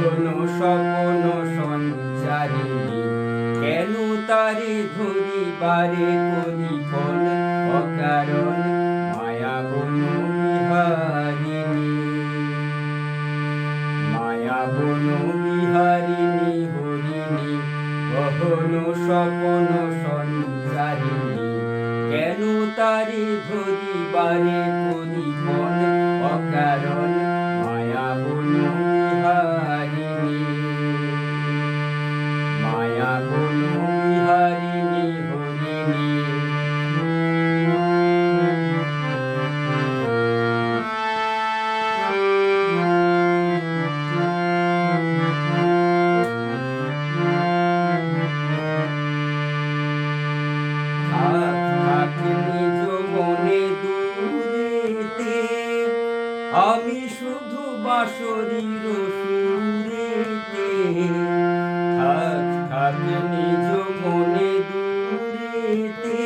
গহন স্বপন সঞ্চারিণী কেন তারে ধরিবারে করিপন অকারণ মায়াবন বিহারিণী মায়াবন বিহারিণী হরিণী গহন স্বপন সঞ্চারিণী কেন তারে ধরিবারে করিপন অকারণ মায়াবন বিহারিণী মায়াবন বিহারিণী হরিণী আমি শুধু বাঁশরীর সুরেতে থাক থাক নিজ মনে দূরেতে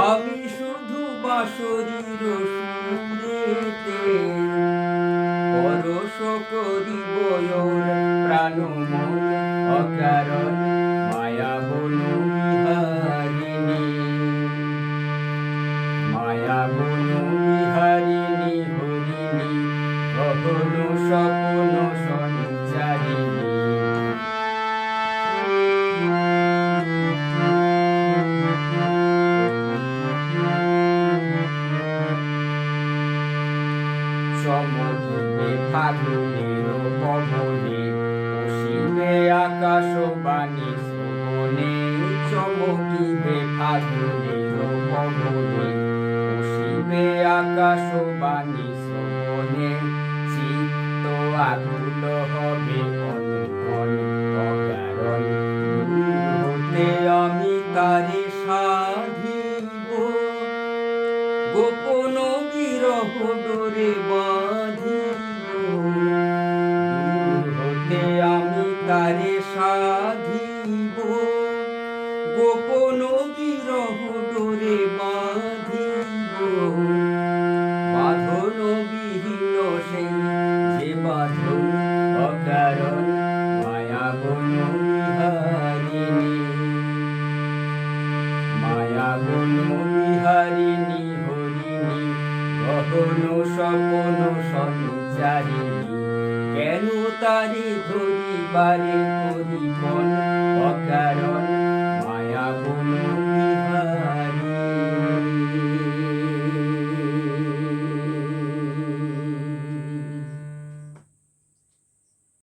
আমি শুধু বাঁশরীর সুরেতে পরশ করিব ওর প্রাণ মন অকারণ মায়াবন বিহারিণী মায়াবন বিহারিণী হরিণী গহন স্বপন সঞ্চারিণী চমকিবে ফাগুনের পবনে অসীমে আকাশবাণী শ্রবণে চমকিবে ফাগুনের পবনে অসীমে আকাশবাণী শ্রবণে চিত্ত আকুল হবে অনঘন অকারণ হতে আমি তারে সাধিব গোপন বিরহ ডোরে বাঁধিব দূর হতে আমি তারে সাধিব গোপন বিরহ ডোরে বাঁধিব বাঁধন বিহীন সেই যে বাঁধন অকারণ মায়াবন বিহারিণী মায়াবন বিহারিণী হরিণী গহন স্বপন সঞ্চারিণী কেন তারে ধরিবারে করিপন